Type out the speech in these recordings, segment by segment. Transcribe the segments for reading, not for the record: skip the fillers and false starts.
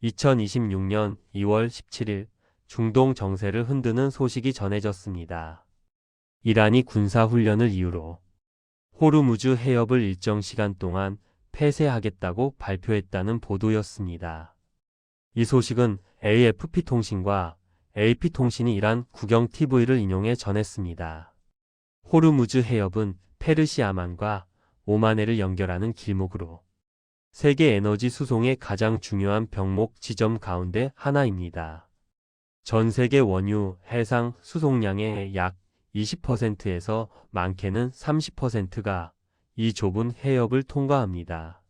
2026년 2월 17일 중동 정세를 흔드는 소식이 전해졌습니다. 이란이 군사훈련을 이유로 호르무즈 해협을 일정 시간 동안 폐쇄하겠다고 발표했다는 보도였습니다. 이 소식은 AFP통신과 AP통신이 이란 국영 TV를 인용해 전했습니다. 호르무즈 해협은 페르시아만과 오만해를 연결하는 길목으로 세계 에너지 수송의 가장 중요한 병목 지점 가운데 하나입니다. 전 세계 원유, 해상 수송량의 약 20%에서 많게는 30%가 이 좁은 해협을 통과합니다.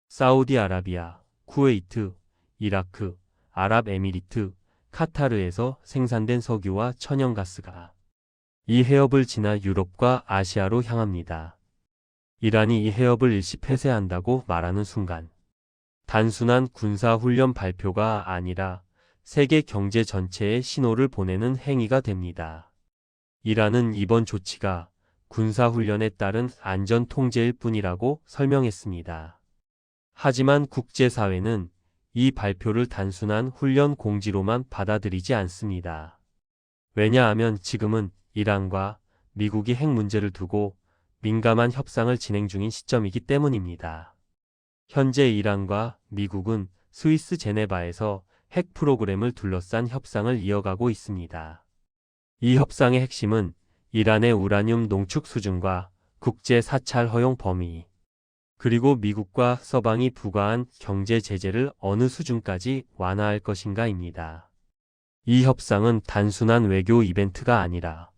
사우디아라비아, 쿠웨이트, 이라크, 아랍에미리트, 카타르에서 생산된 석유와 천연가스가 이 해협을 지나 유럽과 아시아로 향합니다. 이란이 이 해협을 일시 폐쇄한다고 말하는 순간 단순한 군사훈련 발표가 아니라 세계 경제 전체에 신호를 보내는 행위가 됩니다. 이란은 이번 조치가 군사훈련에 따른 안전 통제일 뿐이라고 설명했습니다. 하지만 국제사회는 이 발표를 단순한 훈련 공지로만 받아들이지 않습니다. 왜냐하면 지금은 이란과 미국이 핵 문제를 두고 민감한 협상을 진행 중인 시점이기 때문입니다. 현재 이란과 미국은 스위스 제네바에서 핵 프로그램을 둘러싼 협상을 이어가고 있습니다. 이 협상의 핵심은 이란의 우라늄 농축 수준과 국제 사찰 허용 범위, 그리고 미국과 서방이 부과한 경제 제재를 어느 수준까지 완화할 것인가입니다. 이 협상은 단순한 외교 이벤트가 아니라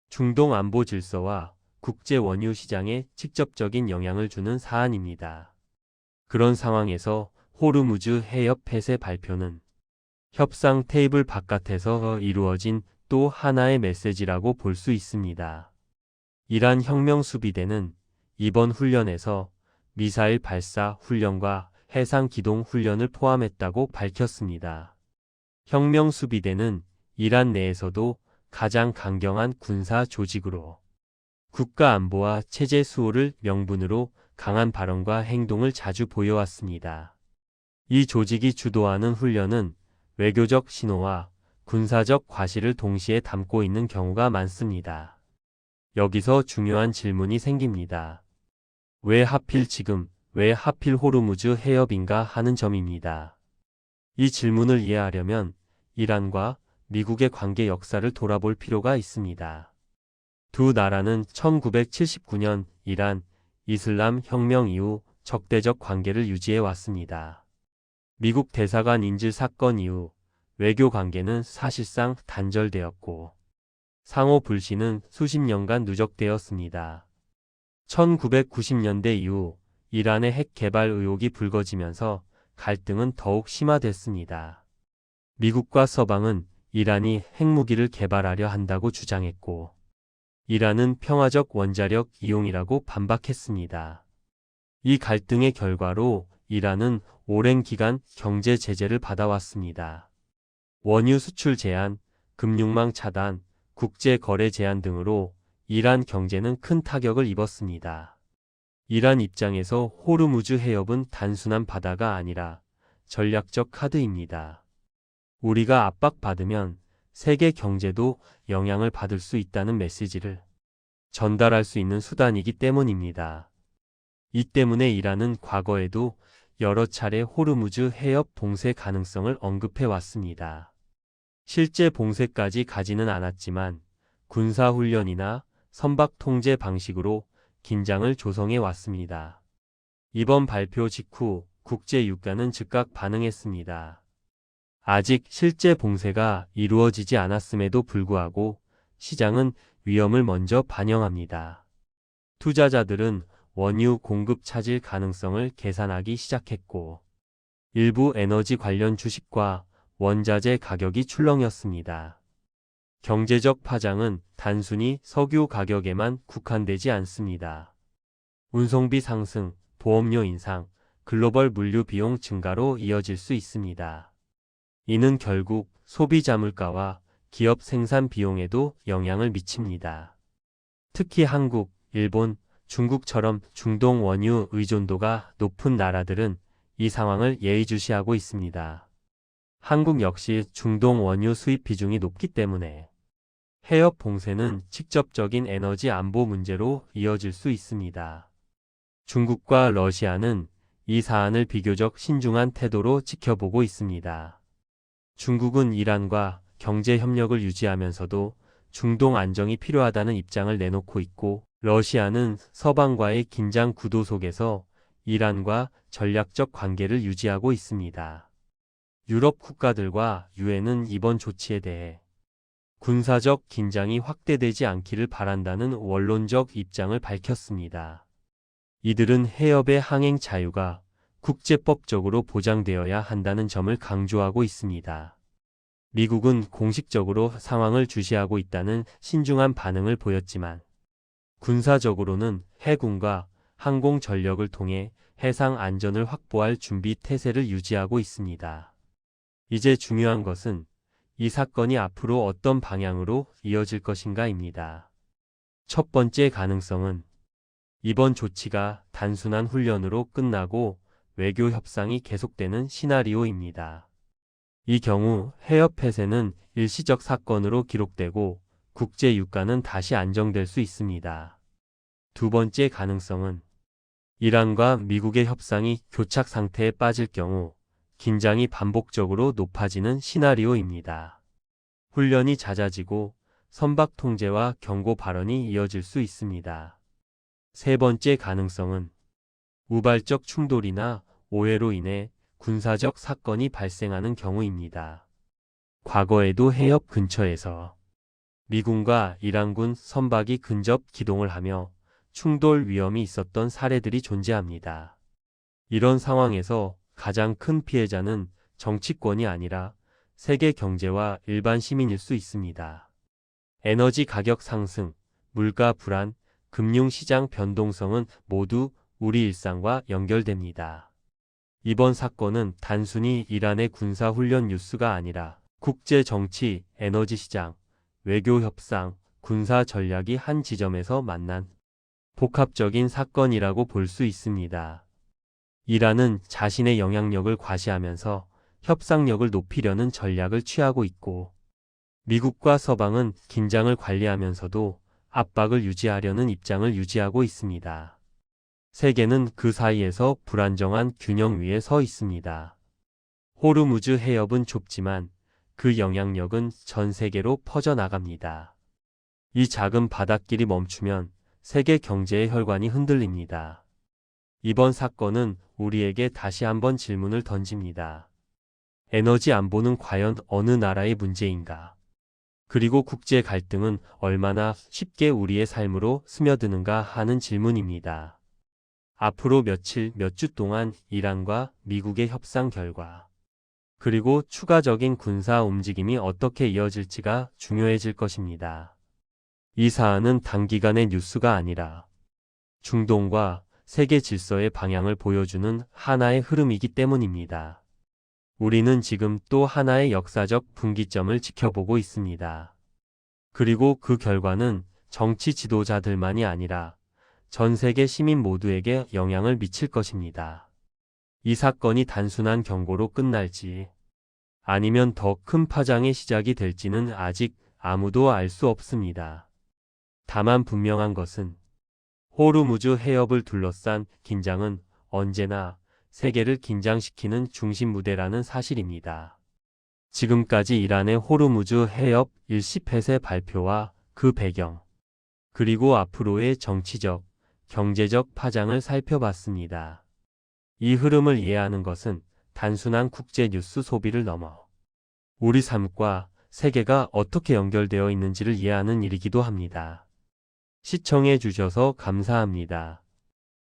중동 안보 질서와 국제 원유 시장에 직접적인 영향을 주는 사안입니다. 그런 상황에서 호르무즈 해협 폐쇄 발표는 협상 테이블 바깥에서 이루어진 또 하나의 메시지라고 볼 수 있습니다. 이란 혁명수비대는 이번 훈련에서 미사일 발사 훈련과 해상 기동 훈련을 포함했다고 밝혔습니다. 혁명수비대는 이란 내에서도 가장 강경한 군사 조직으로 국가 안보와 체제 수호를 명분으로 강한 발언과 행동을 자주 보여왔습니다. 이 조직이 주도하는 훈련은 외교적 신호와 군사적 과시를 동시에 담고 있는 경우가 많습니다. 여기서 중요한 질문이 생깁니다. 왜 하필 지금, 왜 하필 호르무즈 해협인가 하는 점입니다. 이 질문을 이해하려면 이란과 미국의 관계 역사를 돌아볼 필요가 있습니다. 두 나라는 1979년 이란 이슬람 혁명 이후 적대적 관계를 유지해 왔습니다. 미국 대사관 인질 사건 이후 외교 관계는 사실상 단절되었고 상호 불신은 수십 년간 누적되었습니다. 1990년대 이후 이란의 핵 개발 의혹이 불거지면서 갈등은 더욱 심화됐습니다. 미국과 서방은 이란이 핵무기를 개발하려 한다고 주장했고 이란은 평화적 원자력 이용이라고 반박했습니다. 이 갈등의 결과로 이란은 오랜 기간 경제 제재를 받아왔습니다. 원유 수출 제한, 금융망 차단, 국제 거래 제한 등으로 이란 경제는 큰 타격을 입었습니다. 이란 입장에서 호르무즈 해협은 단순한 바다가 아니라 전략적 카드입니다. 우리가 압박받으면 세계 경제도 영향을 받을 수 있다는 메시지를 전달할 수 있는 수단이기 때문입니다. 이 때문에 이란은 과거에도 여러 차례 호르무즈 해협 봉쇄 가능성을 언급해 왔습니다. 실제 봉쇄까지 가지는 않았지만 군사훈련이나 선박 통제 방식으로 긴장을 조성해 왔습니다. 이번 발표 직후 국제 유가는 즉각 반응했습니다. 아직 실제 봉쇄가 이루어지지 않았음에도 불구하고 시장은 위험을 먼저 반영합니다. 투자자들은 원유 공급 차질 가능성을 계산하기 시작했고 일부 에너지 관련 주식과 원자재 가격이 출렁였습니다. 경제적 파장은 단순히 석유 가격에만 국한되지 않습니다. 운송비 상승, 보험료 인상, 글로벌 물류 비용 증가로 이어질 수 있습니다. 이는 결국 소비자 물가와 기업 생산 비용에도 영향을 미칩니다. 특히 한국, 일본, 중국처럼 중동 원유 의존도가 높은 나라들은 이 상황을 예의주시하고 있습니다. 한국 역시 중동 원유 수입 비중이 높기 때문에 해협 봉쇄는 직접적인 에너지 안보 문제로 이어질 수 있습니다. 중국과 러시아는 이 사안을 비교적 신중한 태도로 지켜보고 있습니다. 중국은 이란과 경제 협력을 유지하면서도 중동 안정이 필요하다는 입장을 내놓고 있고, 러시아는 서방과의 긴장 구도 속에서 이란과 전략적 관계를 유지하고 있습니다. 유럽 국가들과 유엔은 이번 조치에 대해 군사적 긴장이 확대되지 않기를 바란다는 원론적 입장을 밝혔습니다. 이들은 해협의 항행 자유가 국제법적으로 보장되어야 한다는 점을 강조하고 있습니다. 미국은 공식적으로 상황을 주시하고 있다는 신중한 반응을 보였지만, 군사적으로는 해군과 항공 전력을 통해 해상 안전을 확보할 준비 태세를 유지하고 있습니다. 이제 중요한 것은 이 사건이 앞으로 어떤 방향으로 이어질 것인가입니다. 첫 번째 가능성은 이번 조치가 단순한 훈련으로 끝나고 외교 협상이 계속되는 시나리오입니다. 이 경우 해협 폐쇄는 일시적 사건으로 기록되고 국제 유가는 다시 안정될 수 있습니다. 두 번째 가능성은 이란과 미국의 협상이 교착 상태에 빠질 경우 긴장이 반복적으로 높아지는 시나리오입니다. 훈련이 잦아지고 선박 통제와 경고 발언이 이어질 수 있습니다. 세 번째 가능성은 우발적 충돌이나 오해로 인해 군사적 사건이 발생하는 경우입니다. 과거에도 해협 근처에서 미군과 이란군 선박이 근접 기동을 하며 충돌 위험이 있었던 사례들이 존재합니다. 이런 상황에서 가장 큰 피해자는 정치권이 아니라 세계 경제와 일반 시민일 수 있습니다. 에너지 가격 상승, 물가 불안, 금융시장 변동성은 모두 우리 일상과 연결됩니다. 이번 사건은 단순히 이란의 군사훈련 뉴스가 아니라 국제 정치, 에너지 시장, 외교 협상, 군사 전략이 한 지점에서 만난 복합적인 사건이라고 볼 수 있습니다. 이란은 자신의 영향력을 과시하면서 협상력을 높이려는 전략을 취하고 있고, 미국과 서방은 긴장을 관리하면서도 압박을 유지하려는 입장을 유지하고 있습니다. 세계는 그 사이에서 불안정한 균형 위에 서 있습니다. 호르무즈 해협은 좁지만 그 영향력은 전 세계로 퍼져나갑니다. 이 작은 바닷길이 멈추면 세계 경제의 혈관이 흔들립니다. 이번 사건은 우리에게 다시 한번 질문을 던집니다. 에너지 안보는 과연 어느 나라의 문제인가? 그리고 국제 갈등은 얼마나 쉽게 우리의 삶으로 스며드는가 하는 질문입니다. 앞으로 며칠, 몇 주 동안 이란과 미국의 협상 결과, 그리고 추가적인 군사 움직임이 어떻게 이어질지가 중요해질 것입니다. 이 사안은 단기간의 뉴스가 아니라 중동과 세계 질서의 방향을 보여주는 하나의 흐름이기 때문입니다. 우리는 지금 또 하나의 역사적 분기점을 지켜보고 있습니다. 그리고 그 결과는 정치 지도자들만이 아니라 전 세계 시민 모두에게 영향을 미칠 것입니다. 이 사건이 단순한 경고로 끝날지 아니면 더 큰 파장의 시작이 될지는 아직 아무도 알 수 없습니다. 다만 분명한 것은 호르무즈 해협을 둘러싼 긴장은 언제나 세계를 긴장시키는 중심 무대라는 사실입니다. 지금까지 이란의 호르무즈 해협 일시 폐쇄 발표와 그 배경, 그리고 앞으로의 정치적, 경제적 파장을 살펴봤습니다. 이 흐름을 이해하는 것은 단순한 국제 뉴스 소비를 넘어 우리 삶과 세계가 어떻게 연결되어 있는지를 이해하는 일이기도 합니다. 시청해 주셔서 감사합니다.